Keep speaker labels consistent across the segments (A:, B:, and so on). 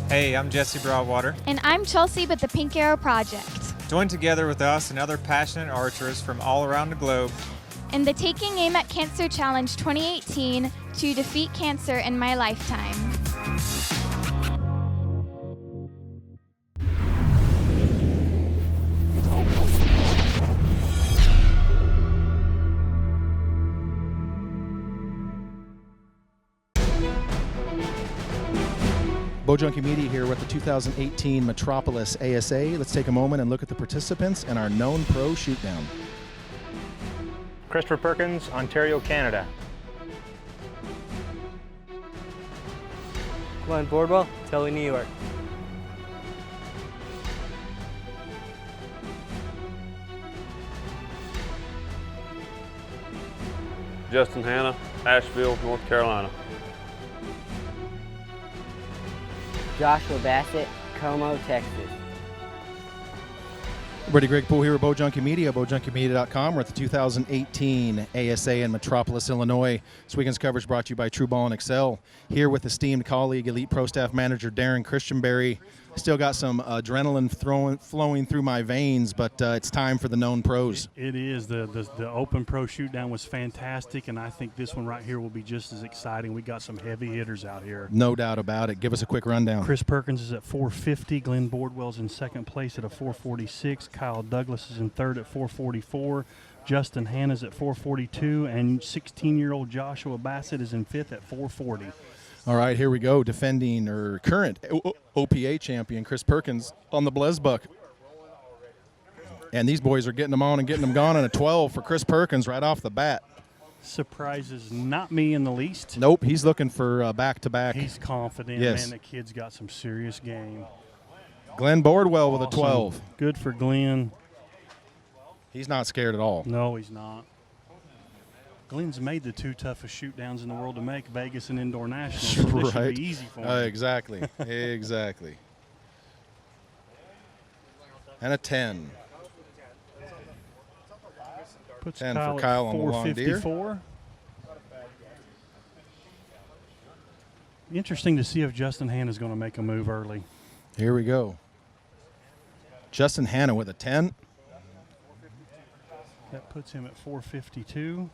A: Hey, I'm Jesse Broadwater.
B: And I'm Chelsea with the Pink Arrow Project.
A: Join together with us and other passionate archers from all around the globe
B: in the Taking Aim at Cancer Challenge 2018 to defeat cancer in my lifetime.
C: Bowjunky Media here with the 2018 Metropolis ASA. Let's take a moment and look at the participants in our Known Pro shootdown.
D: Christopher Perkins, Ontario, Canada.
E: Glenn Boardwell, Tully, New York.
F: Justin Hanna, Asheville, North Carolina.
E: Joshua Bassett, Como, Texas.
C: Brady Greg Poole here with Bowjunky Media, bowjunkymedia.com. We're at the 2018 ASA in Metropolis, Illinois. This weekend's coverage brought to you by True Ball and Excel. Here with esteemed colleague, Elite Pro Staff Manager Darren Christianberry. Still got some adrenaline flowing through my veins, but it's time for the Known Pros.
G: It is. The Open Pro shootdown was fantastic, and I think this one right here will be just as exciting. We got some heavy hitters out here.
C: No doubt about it. Give us a quick rundown.
G: Chris Perkins is at 450. Glenn Boardwell's in second place at a 446. Kyle Douglas is in third at 444. Justin Hanna's at 442, and 16-year-old Joshua Bassett is in fifth at 440.
C: All right, here we go. Defending or current OPA champion Chris Perkins on the Blesbuck. And these boys are getting them on and getting them gone, and a 12 for Chris Perkins right off the bat.
G: Surprises not me in the least.
C: Nope, he's looking for back-to-back.
G: He's confident.
C: Yes.
G: Man, the kid's got some serious game.
C: Glenn Boardwell with
G: Awesome.
C: a 12.
G: Good for Glenn.
C: He's not scared at all.
G: No, he's not. Glenn's made the two toughest shoot downs in the world to make, Vegas and Indoor National. So this should be easy for him.
C: Exactly. Exactly. And a 10.
G: Puts
C: 10
G: Kyle
C: for Kyle
G: at
C: on the long deer.
G: 454. Interesting to see if Justin Hanna's going to make a move early.
C: Here we go. Justin Hanna with a 10.
G: That puts him at 452.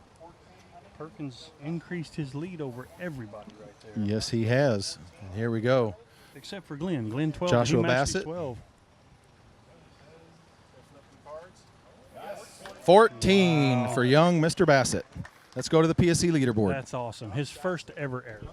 G: Perkins increased his lead over everybody right there.
C: Yes, he has. And here we go.
G: Except for Glenn. Glenn 12.
C: Joshua
G: he matched his
C: Bassett.
G: 12.
C: 14 for young Mr. Bassett. Let's go to the PSC leaderboard.
G: That's awesome. His first ever arrow.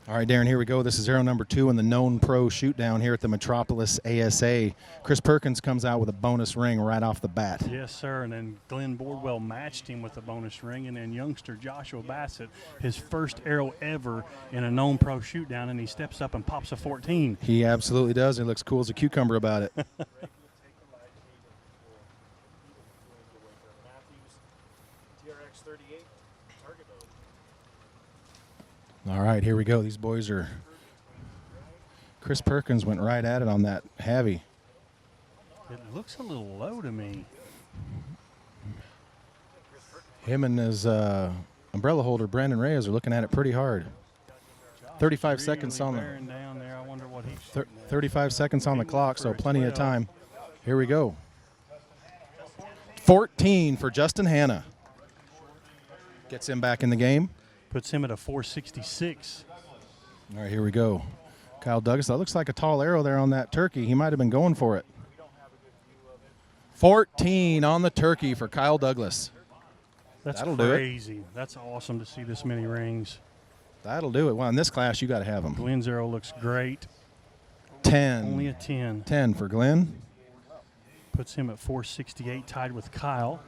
C: All right, Darren, here we go. This is arrow number 2 in the Known Pro shootdown here at the Metropolis ASA. Chris Perkins comes out with a bonus ring right off the bat.
G: Yes, sir. And then Glenn Boardwell matched him with a bonus ring. And then youngster Joshua Bassett, his first arrow ever in a Known Pro shootdown, and he steps up and pops a 14.
C: He absolutely does. He looks cool as a cucumber about it. All right, here we go. These boys are... Chris Perkins went right at it on that heavy.
G: It looks a little low to me.
C: Him and his umbrella holder, Brandon Reyes, are looking at it pretty hard. 35
G: Really
C: seconds on
G: bearing down there. I wonder what he's
C: the 35 seconds on the clock, so plenty of time. Here we go. 14 for Justin Hanna. Gets him back in the game.
G: Puts him at a 466.
C: All right, here we go. Kyle Douglas. That looks like a tall arrow there on that turkey. He might have been going for it. 14 on the turkey for Kyle Douglas.
G: That'll crazy. Do it. That's awesome to see this many rings.
C: That'll do it. Well, in this class, you got to have them.
G: Glenn's arrow looks great.
C: 10.
G: Only a 10.
C: 10 for Glenn.
G: Puts him at 468, tied with Kyle.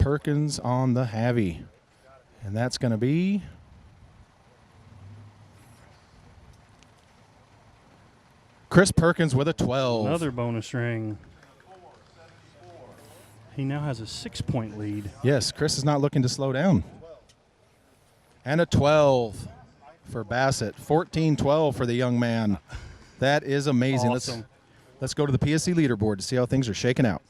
C: Perkins on the Havy. And that's going to be Chris Perkins with a 12.
G: Another bonus ring. He now has a 6-point lead.
C: Yes, Chris is not looking to slow down. And a 12 for Bassett. 14-12 for the young man. That is amazing.
G: Awesome.
C: Let's go to the PSC leaderboard to see how things are shaking out.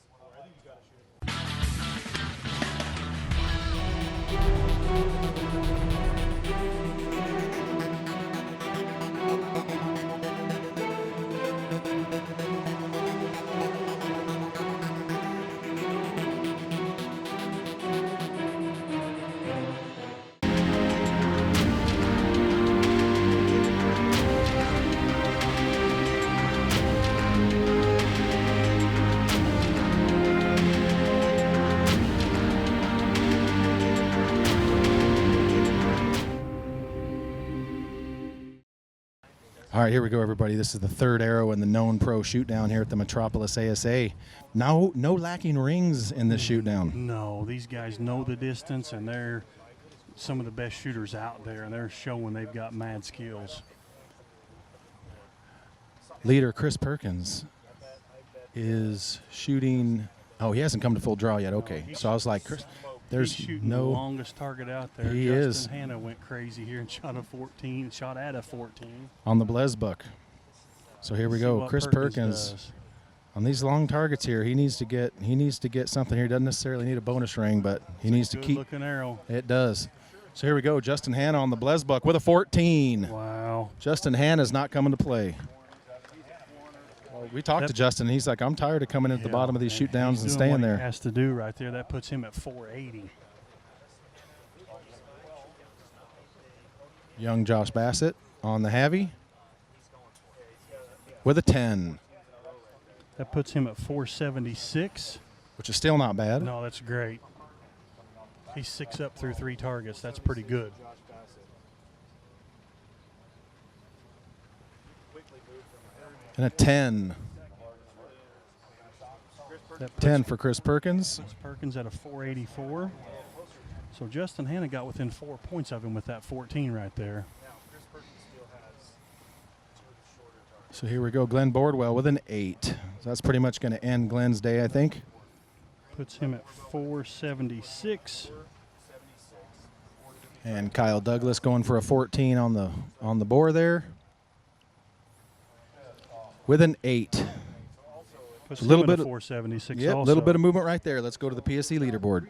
C: All right, here we go, everybody. This is the third arrow in the Known Pro shootdown here at the Metropolis ASA. No lacking rings in this shootdown.
G: No, these guys know the distance, and they're some of the best shooters out there, and they're showing they've got mad skills.
C: Leader Chris Perkins is shooting. Oh, he hasn't come to full draw yet. Okay, so I was like, Chris, there's
G: He's shooting
C: no.
G: the longest target out there.
C: He
G: Justin
C: is.
G: Hanna went crazy here and shot at a 14.
C: On the Blesbuck. So here we
G: See
C: go,
G: what
C: Chris Perkins.
G: does.
C: On these long targets here, he needs to get something here. He doesn't necessarily need a bonus ring, but he needs to
G: Good
C: keep.
G: looking arrow.
C: It does. So here we go, Justin Hanna on the Blesbuck with a 14.
G: Wow.
C: Justin Hanna's not coming to play. Well, we talked to Justin, and he's like, I'm tired of coming in at the bottom of these shoot downs and
G: He's doing
C: staying
G: what
C: there.
G: He has to do right there. That puts him at 480.
C: Young Josh Bassett on the Havy with a 10,
G: That puts him at 476.
C: which is still not bad.
G: No, that's great. He's 6 up through 3 targets. That's pretty good.
C: And a 10.
G: That puts
C: 10 for Chris Perkins.
G: Perkins at a 484. So Justin Hanna got within 4 points of him with that 14 right there.
C: So here we go, Glenn Bordwell with an 8. So that's pretty much going to end Glenn's day, I think.
G: Puts him at 476.
C: And Kyle Douglas going for a 14 on the bore there with an 8.
G: Puts
C: A little
G: him at
C: bit of
G: 476
C: Yep, a
G: also.
C: little bit of movement right there. Let's go to the PSC leaderboard.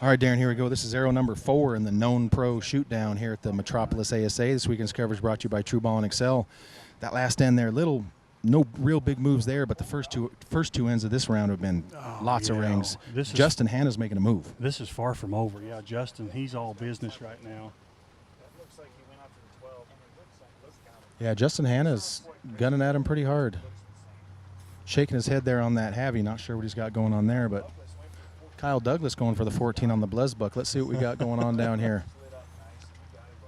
C: All right, Darren, here we go. This is arrow number 4 in the Known Pro shootdown here at the Metropolis ASA. This weekend's coverage brought to you by True Ball and Excel. That last end there, no real big moves there, but the first two ends of this round have been lots of rings. Justin Hanna's making a move.
G: This is far from over. Yeah, Justin, he's all business right now.
C: Yeah, Justin Hanna's gunning at him pretty hard. Shaking his head there on that Havy. Not sure what he's got going on there, but Kyle Douglas going for the 14 on the Blesbuck. Let's see what we got going on down here.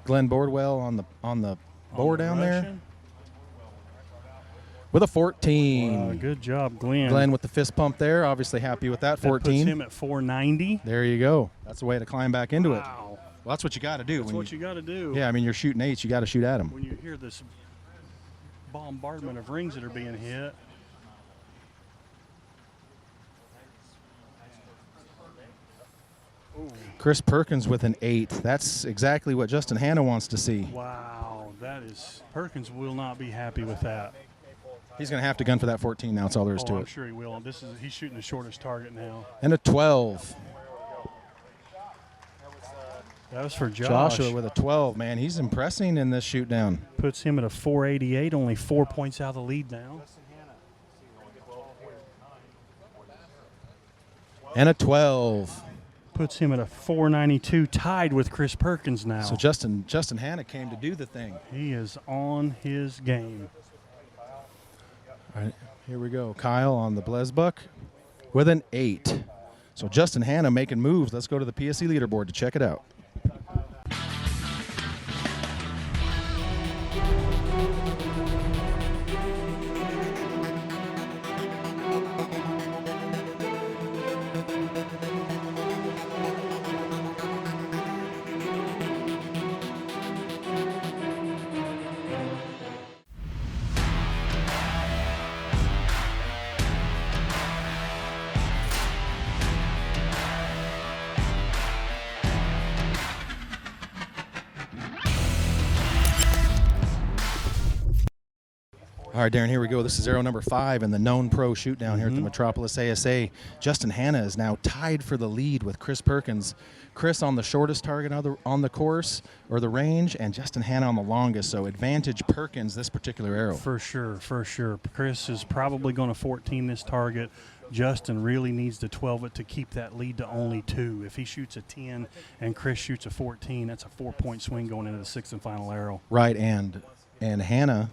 C: Glenn Bordwell on the board down there with a 14.
G: Wow, good job, Glenn.
C: Glenn with the fist pump there. Obviously happy with that 14.
G: That puts him at 490.
C: There you go. That's the way to climb back into it.
G: Wow.
C: Well, that's what you got to do.
G: That's what you got to do.
C: Yeah, I mean, you're shooting 8s. You got to shoot at them.
G: When you hear this bombardment of rings that are being hit.
C: Chris Perkins with an 8. That's exactly what Justin Hanna wants to see.
G: Wow, that is – Perkins will not be happy with that.
C: He's going to have to gun for that 14 now. That's all there is to
G: I'm
C: it.
G: sure he will. He's shooting the shortest target now.
C: And a 12.
G: That was for Josh.
C: Joshua with a 12, man. He's impressing in this shoot down.
G: Puts him at a 488, only 4 points out of the lead now.
C: And a 12.
G: Puts him at a 492, tied with Chris Perkins now.
C: So Justin Hanna came to do the thing.
G: He is on his game.
C: All right, here we go. Kyle on the Blesbuck with an 8. So Justin Hanna making moves. Let's go to the PSC leaderboard to check it out. All right, Darren, here we go. This is arrow number 5 in the Known Pro shootdown here at the Metropolis ASA. Justin Hanna is now tied for the lead with Chris Perkins. Chris on the shortest target on the course or the range, and Justin Hanna on the longest. So advantage Perkins this particular arrow.
G: For sure, for sure. Chris is probably going to 14 this target. Justin really needs to 12 it to keep that lead to only 2. If he shoots a 10 and Chris shoots a 14, that's a 4-point swing going into the 6th and final arrow.
C: Right, and Hanna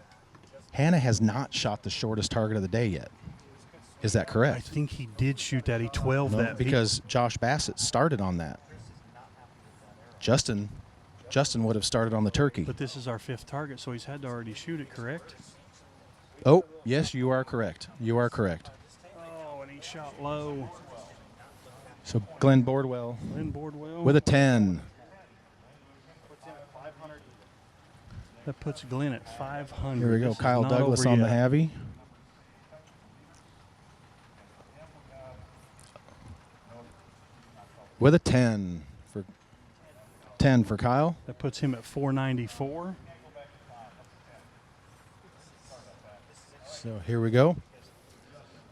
C: has not shot the shortest target of the day yet. Is that correct?
G: I think he did shoot that. He 12
C: No,
G: that.
C: because Josh Bassett started on that. Justin would have started on the turkey.
G: But this is our 5th target, so he's had to already shoot it, correct?
C: Oh, yes, you are correct. You are correct.
G: Oh, and he shot low.
C: So Glenn Bordwell with a 10.
G: That puts Glenn at 500.
C: Here we go.
G: This is
C: Kyle
G: not
C: Douglas
G: over
C: on the
G: yet.
C: Havy. With a 10 for Kyle.
G: That puts him at 494.
C: So here we go.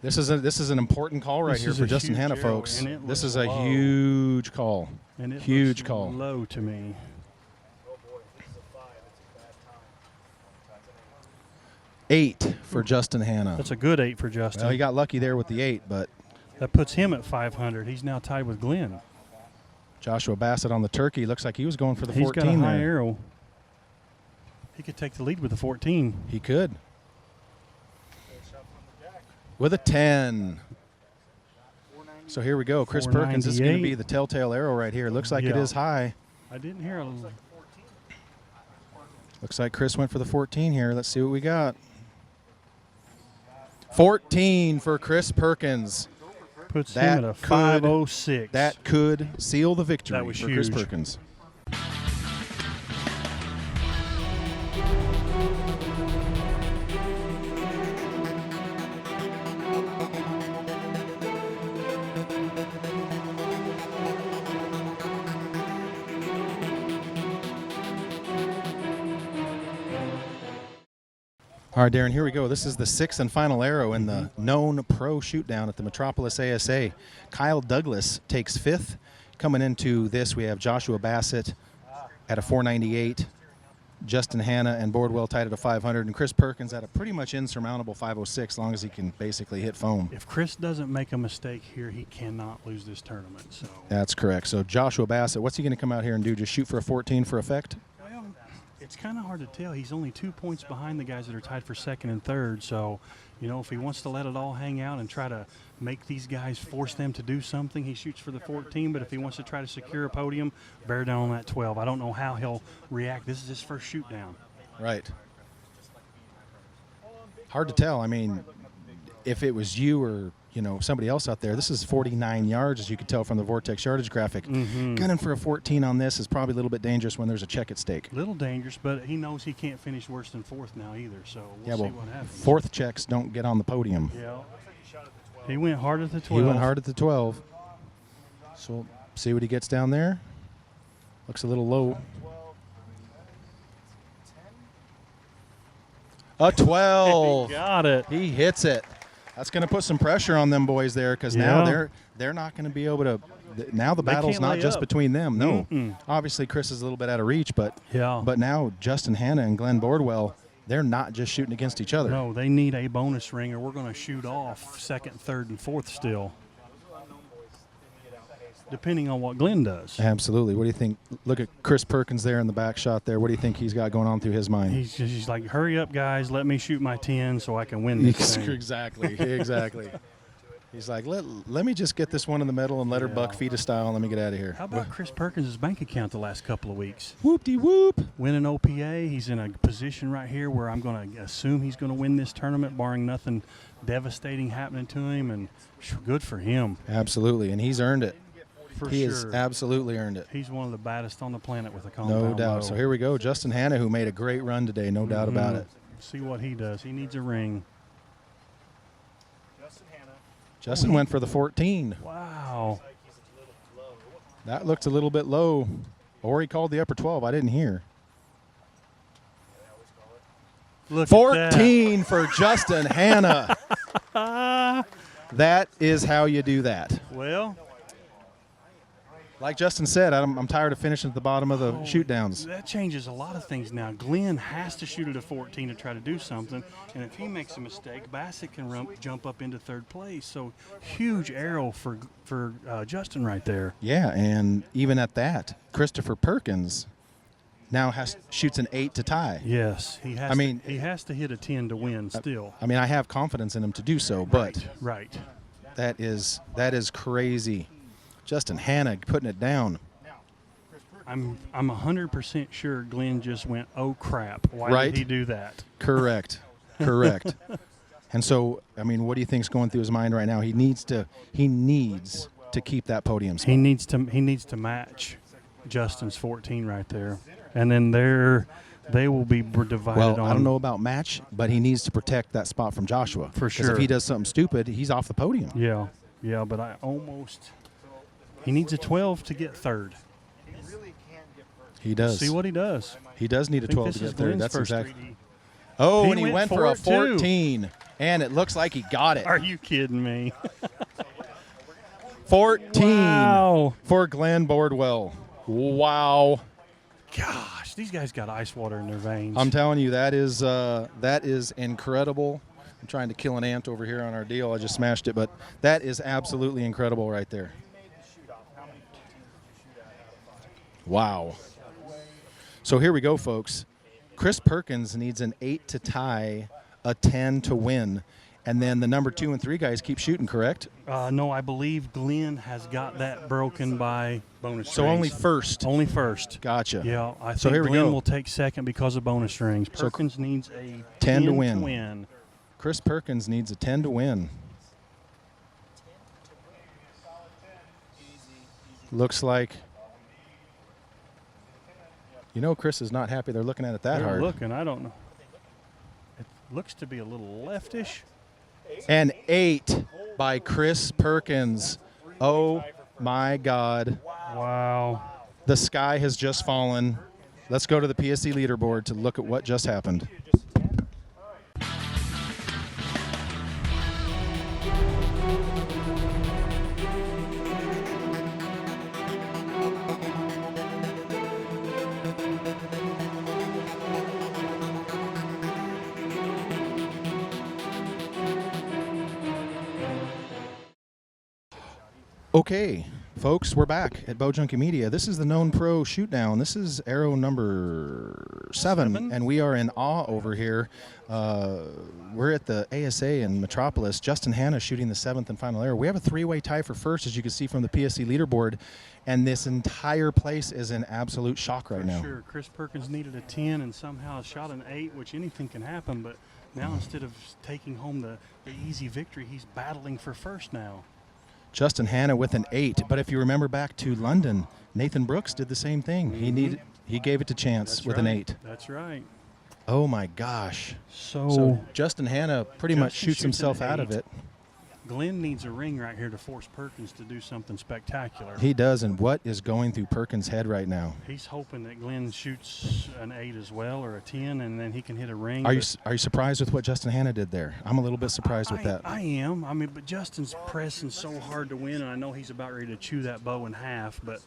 C: This is an important call right
G: This
C: here
G: is
C: for
G: a
C: Justin
G: huge
C: Hanna,
G: arrow,
C: folks.
G: and it
C: This
G: looks
C: is a
G: low.
C: huge call.
G: And it
C: Huge
G: looks
C: call.
G: low to me.
C: 8 for Justin Hanna.
G: That's a good 8 for Justin.
C: Well, he got lucky there with the 8, but
G: That puts him at 500. He's now tied with Glenn.
C: Joshua Bassett on the turkey. Looks like he was going for the
G: He's
C: 14
G: got a high
C: there.
G: arrow. He could take the lead with the 14.
C: He could. With a 10. So here we go. Chris Perkins is going to be the telltale arrow right here. Looks like it
G: Yeah.
C: is high.
G: I didn't hear a
C: Looks like Chris went for the 14 here. Let's see what we got. 14 for Chris Perkins.
G: puts
C: That
G: him at a
C: could-
G: 506.
C: That could seal the victory
G: That was
C: for Chris
G: huge.
C: Perkins. All right, Darren, here we go. This is the 6th and final arrow in the Known Pro shootdown at the Metropolis ASA. Kyle Douglas takes 5th. Coming into this, we have Joshua Bassett at a 498, Justin Hanna and Bordwell tied at a 500, and Chris Perkins at a pretty much insurmountable 506, as long as he can basically hit foam.
G: If Chris doesn't make a mistake here, he cannot lose this tournament. So
C: That's correct. So Joshua Bassett, what's he going to come out here and do? Just shoot for a 14 for effect?
G: well, it's kind of hard to tell. He's only 2 points behind the guys that are tied for 2nd and 3rd. So, you know, if he wants to let it all hang out and try to make these guys, force them to do something, he shoots for the 14. But if he wants to try to secure a podium, bear down on that 12. I don't know how he'll react. This is his first shoot down.
C: Right. Hard to tell. I mean, if it was you or, you know, somebody else out there, this is 49 yards, as you can tell from the Vortex yardage graphic. Gunning for a 14 on this is probably a little bit dangerous when there's a check at stake.
G: Little dangerous, but he knows he can't finish worse than 4th now either. So we'll see what happens.
C: 4th checks don't get on the podium.
G: Yeah. He went hard at the 12.
C: He went hard at the 12. So we'll see what he gets down there. Looks a little low. A 12.
G: Got it.
C: He hits it. That's going to put some pressure on them boys there, because now they're not going to be able to. Now the battle's
G: can't
C: not
G: lay
C: just
G: up.
C: between them. No,
G: Mm-mm.
C: obviously Chris is a little bit out of reach, but
G: Yeah.
C: but now Justin Hanna and Glenn Bordwell, they're not just shooting against each other.
G: No, they need a bonus ring, or we're going to shoot off 2nd, 3rd, and 4th still. depending on what Glenn does.
C: Absolutely. What do you think? Look at Chris Perkins there in the back shot there. What do you think he's got going on through his mind?
G: He's like, hurry up, guys. Let me shoot my 10 so I can win this thing.
C: Exactly. He's like, let me just get this one in the middle and let her buck feet of style and let me get out of here.
G: How about Chris Perkins' bank account the last couple of weeks?
C: Whoop-de-whoop.
G: Winning OPA. He's in a position right here where I'm going to assume he's going to win this tournament, barring nothing devastating happening to him, and good for him.
C: Absolutely, and he's earned it. He has
G: sure.
C: Absolutely earned it.
G: He's one of the baddest on the planet with a compound
C: No doubt.
G: bow.
C: So here we go. Justin Hanna, who made a great run today, no doubt about it.
G: See what he does. He needs a ring.
C: Justin went for the 14.
G: Wow.
C: That looked a little bit low. Or he called the upper 12. I didn't hear.
G: Look
C: 14 for Justin Hanna. That is how you do that.
G: Well,
C: like Justin said, I'm tired of finishing at the bottom of the shoot downs.
G: that changes a lot of things now. Glenn has to shoot at a 14 to try to do something, and if he makes a mistake, Bassett can jump up into third place. So huge arrow for Justin right there.
C: Yeah, and even at that, Christopher Perkins now shoots an 8 to tie.
G: Yes, he has. He has to hit a 10 to win still.
C: I mean, I have confidence in him to do so, but
G: Right.
C: that is crazy. Justin Hanna putting it down.
G: I'm 100% sure Glenn just went, oh crap, why did he do that?
C: Correct. And so, I mean, what do you think's going through his mind right now? He needs to keep that podium spot.
G: He needs to match Justin's 14 right there, and then they will be divided.
C: Well,
G: on.
C: I don't know about match, but he needs to protect that spot from Joshua.
G: For
C: Because
G: sure.
C: if he does something stupid, he's off the podium.
G: Yeah, but he needs a 12 to get third.
C: He does.
G: See what he does.
C: He does need a
G: I think
C: 12
G: this
C: to
G: is
C: get third.
G: Glenn's
C: That's
G: first
C: exactly.
G: 3D.
C: Oh,
G: He
C: and he
G: went
C: went for
G: for
C: a
G: it, too.
C: 14, and it looks like he got it.
G: Are you kidding me?
C: 14
G: Wow.
C: for Glenn Bordwell. Wow.
G: Gosh, these guys got ice water in their veins.
C: I'm telling you, that is incredible. I'm trying to kill an ant over here on our deal. I just smashed it, but that is absolutely incredible right there. Wow. So here we go, folks. Chris Perkins needs an 8 to tie, a 10 to win, and then the number 2 and 3 guys keep shooting, correct?
G: No, I believe Glenn has got that broken by bonus
C: So
G: strings.
C: only first.
G: Only first.
C: Gotcha.
G: Yeah, I
C: So
G: think
C: here we
G: Glenn
C: go.
G: will take second because of bonus strings.
C: So
G: Perkins needs a
C: 10 to
G: 10
C: win. Chris Perkins needs a 10 to win. Looks like, Chris is not happy they're looking at it that
G: They're
C: hard.
G: looking, I don't know. It looks to be a little leftish.
C: An 8 by Chris Perkins. Oh, my God.
G: Wow.
C: The sky has just fallen. Let's go to the PSC leaderboard to look at what just happened. Okay, folks, we're back at Bowjunky Media. This is the Known Pro Shootdown. This is arrow number 7, and we are in awe over here. We're at the ASA in Metropolis. Justin Hanna shooting the 7th and final arrow. We have a 3-way tie for first, as you can see from the PSC leaderboard, and this entire place is in absolute shock right now.
G: Sure, Chris Perkins needed a 10 and somehow shot an 8, which anything can happen, but now instead of taking home the easy victory, he's battling for first now.
C: Justin Hanna with an 8, but if you remember back to London, Nathan Brooks did the same thing. He gave it to Chance
G: That's
C: with
G: right.
C: an 8.
G: That's right.
C: Oh my gosh.
G: So
C: So Justin Hanna pretty much
G: Justin
C: shoots
G: shoots
C: himself
G: an
C: out of
G: 8.
C: it.
G: Glenn needs a ring right here to force Perkins to do something spectacular.
C: He does, and what is going through Perkins' head right now?
G: He's hoping that Glenn shoots an 8 as well, or a 10, and then he can hit a ring.
C: Are you
G: but
C: surprised with what Justin Hanna did there? I'm a little bit surprised with that.
G: I am. I mean, but Justin's pressing so hard to win, and I know he's about ready to chew that bow in half, but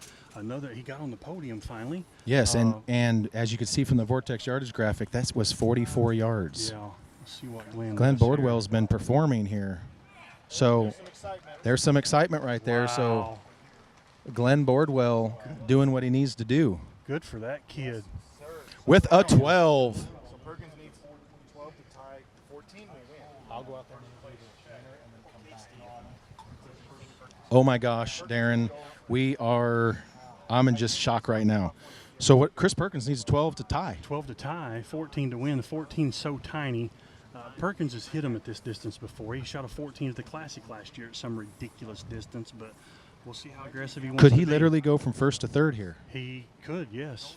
G: he got on the podium finally.
C: Yes, and as you can see from the Vortex yardage graphic, that was 44 yards.
G: Yeah. Let's see what Glenn
C: Glenn
G: does here.
C: Bordwell's been performing here. So there's some excitement right there. So
G: Wow.
C: Glenn Boardwell doing what he needs to do
G: Good for that kid.
C: with a 12.
H: So Perkins needs 12 to tie 14 to win. I'll go out there and play the trainer and then come back.
C: Oh my gosh, Darren, I'm in just shock right now. So what Chris Perkins needs 12 to tie.
G: 12 to tie, 14 to win. The 14 is so tiny. Perkins has hit him at this distance before. He shot a 14 at the Classic last year at some ridiculous distance, but we'll see how aggressive he wants
C: Could
G: to
C: he
G: be.
C: literally go from first to third here?
G: He could, yes.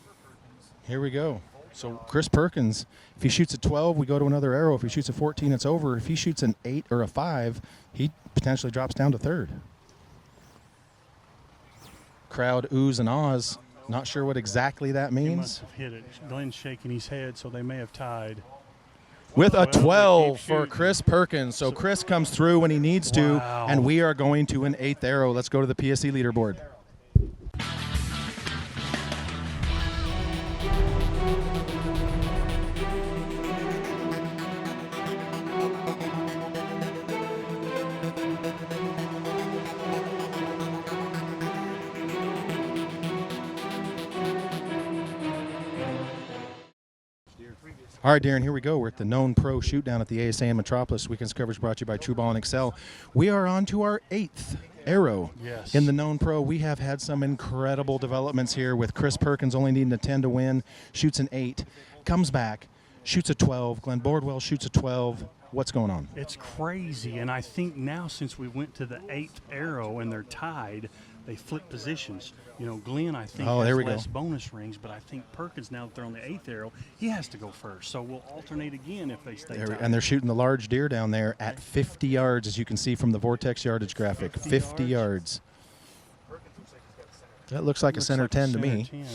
C: Here we go. So Chris Perkins, if he shoots a 12, we go to another arrow. If he shoots a 14, it's over. If he shoots an 8 or a 5, he potentially drops down to third. Crowd oohs and ahs. Not sure what exactly that
G: He
C: means.
G: must have hit it. Glenn's shaking his head, so they may have tied.
C: With a
G: Well, they
C: 12
G: keep
C: for
G: shooting.
C: Chris Perkins. So Chris comes through when he needs to,
G: Wow.
C: and we are going to an 8th arrow. Let's go to the PSC leaderboard. All right, Darren, here we go. We're at the Known Pro shootdown at the ASA Metropolis. Weekend's coverage brought to you by True Ball and Excel. We are on to our 8th arrow.
G: Yes.
C: In the Known Pro, we have had some incredible developments here with Chris Perkins only needing a 10 to win, shoots an 8, comes back, shoots a 12. Glenn Boardwell shoots a 12. What's going on?
G: It's crazy, and I think now since we went to the 8th arrow and they're tied, they flip positions. You know, Glenn, I think,
C: Oh,
G: has
C: there we go.
G: less bonus rings, but I think Perkins, now that they're on the 8th arrow, he has to go first. So we'll alternate again if they stay tied.
C: And they're shooting the large deer down there at 50 yards, as you can see from the Vortex yardage graphic. 50 yards. That looks like a
G: Looks
C: center
G: like
C: 10 to
G: center
C: me.
G: 10.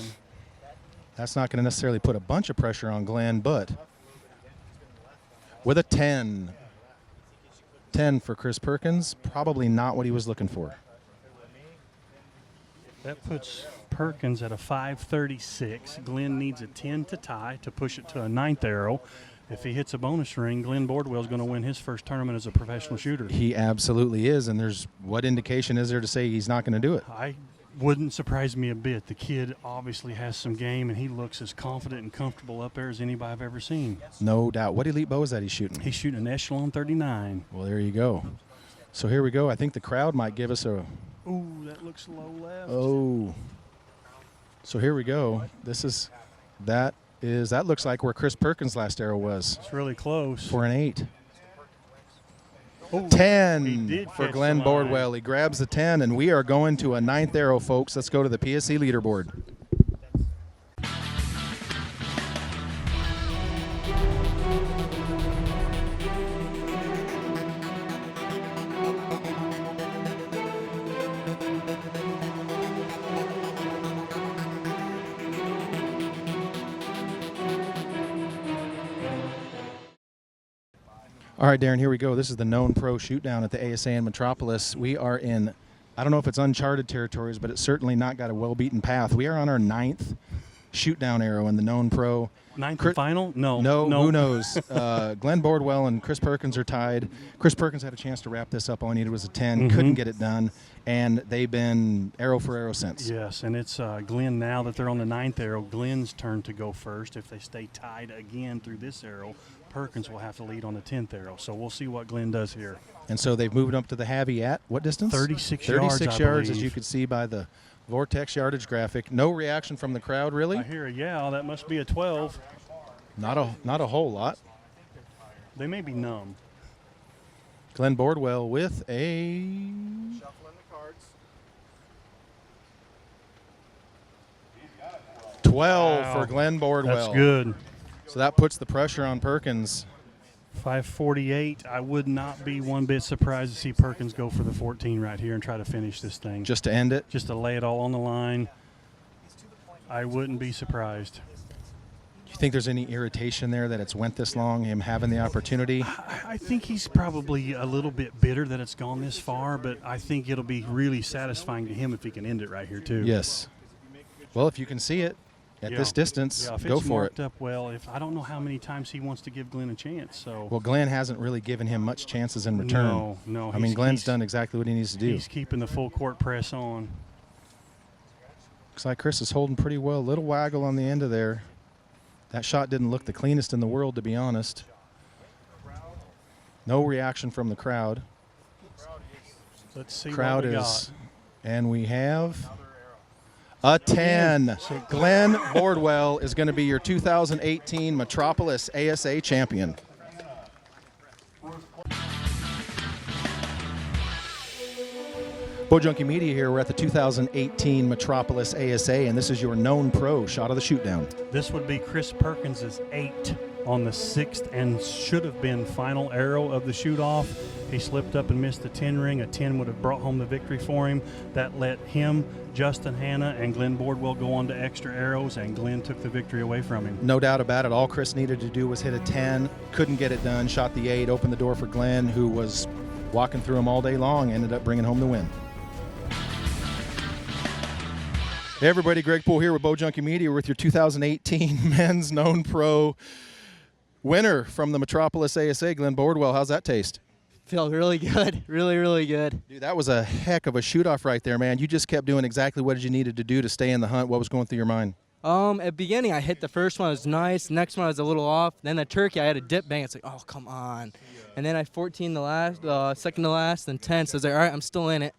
C: That's not going to necessarily put a bunch of pressure on Glenn, but with a 10. 10 for Chris Perkins, probably not what he was looking for.
G: That puts Perkins at a 536. Glenn needs a 10 to tie to push it to a 9th arrow. If he hits a bonus ring, Glenn Boardwell's going to win his first tournament as a professional shooter.
C: He absolutely is, and there's what indication is there to say he's not going to do it?
G: I wouldn't surprise me a bit. The kid obviously has some game, and he looks as confident and comfortable up there as anybody I've ever seen.
C: No doubt. What elite bow is that he's shooting?
G: He's shooting an Echelon 39.
C: Well, there you go. So here we go. I think the crowd might give us a
G: Ooh, that looks low left.
C: oh. So here we go. That looks like where Chris Perkins' last arrow was
G: It's really close.
C: for an 8.
G: Ooh, he
C: 10
G: did
C: for
G: catch
C: Glenn
G: the line.
C: Boardwell. He grabs the 10, and we are going to a 9th arrow, folks. Let's go to the PSC leaderboard. All right, Darren, here we go. This is the Known Pro shootdown at the ASA in Metropolis. We are in, I don't know if it's uncharted territories, but it's certainly not got a well-beaten path. We are on our 9th shootdown arrow in the Known Pro.
G: 9th and final? No.
C: Who knows? Glenn Boardwell and Chris Perkins are tied. Chris Perkins had a chance to wrap this up. All he needed was a 10. Couldn't get it done, and they've been arrow for arrow since.
G: Yes, and it's Glenn now that they're on the 9th arrow. Glenn's turn to go first. If they stay tied again through this arrow, Perkins will have to lead on the 10th arrow. So we'll see what Glenn does here.
C: And so they've moved up to the Havy at what distance?
G: 36 yards,
C: 36
G: I
C: yards, as
G: believe.
C: you can see by the Vortex yardage graphic. No reaction from the crowd, really.
G: I hear a yeah, that must be a 12.
C: Not a whole lot.
G: They may be numb.
C: Glenn Boardwell with a
H: Shuffling the cards.
C: 12
G: Wow.
C: for Glenn Boardwell.
G: That's good.
C: So that puts the pressure on Perkins.
G: 548. I would not be one bit surprised to see Perkins go for the 14 right here and try to finish this thing.
C: Just to end it.
G: Just to lay it all on the line. I wouldn't be surprised.
C: Do you think there's any irritation there that it's went this long, him having the opportunity?
G: I think he's probably a little bit bitter that it's gone this far, but I think it'll be really satisfying to him if he can end it right here, too.
C: Yes. Well, if you can see it at
G: Yeah.
C: this distance,
G: Yeah, if
C: go
G: it's
C: for
G: marked
C: it.
G: up well, I don't know how many times he wants to give Glenn a chance. So
C: Well, Glenn hasn't really given him much chances in return.
G: No.
C: I mean, Glenn's done exactly what he needs to do.
G: He's keeping the full court press on.
C: Looks like Chris is holding pretty well. Little waggle on the end of there. That shot didn't look the cleanest in the world, to be honest. No reaction from the crowd.
G: Let's see
C: Crowd
G: what we
C: is,
G: got.
C: and we have a 10. Glenn Bordwell is going to be your 2018 Metropolis ASA champion. Bowjunky Media here. We're at the 2018 Metropolis ASA, and this is your known pro shot of the shoot down.
G: This would be Chris Perkins's 8 on the 6th and should have been final arrow of the shoot-off. He slipped up and missed the 10 ring. A 10 would have brought home the victory for him. That let him, Justin Hanna, and Glenn Bordwell go on to extra arrows, and Glenn took the victory away from him.
C: No doubt about it. All Chris needed to do was hit a 10. Couldn't get it done. Shot the 8. Opened the door for Glenn, who was walking through him all day long. Ended up bringing home the win. Hey everybody, Greg Poole here with Bowjunky Media with your 2018 Men's Known Pro winner from the Metropolis ASA, Glenn Bordwell. How's that taste?
E: Feel really good. Really, really good.
C: Dude, that was a heck of a shoot-off right there, man. You just kept doing exactly what you needed to do to stay in the hunt. What was going through your mind?
E: At the beginning, I hit the first one. It was nice. Next one, I was a little off. Then the turkey, I had a dip bang. It's like, oh, come on. And then I 14 the last, second to last, then 10. So I was like, all right, I'm still in it.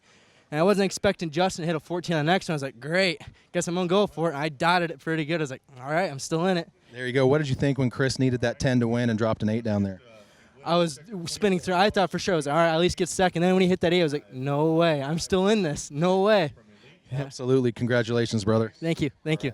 E: And I wasn't expecting Justin to hit a 14 on the next one. I was like, great. Guess I'm going to go for it. And I dotted it pretty good. I was like, all right, I'm still in it.
C: There you go. What did you think when Chris needed that 10 to win and dropped an 8 down there?
E: I was spinning through. I thought for sure, I was like, all right, at least get second. Then when he hit that 8, I was like, no way. I'm still in this. No way.
C: Absolutely. Congratulations, brother.
E: Thank you. Thank you.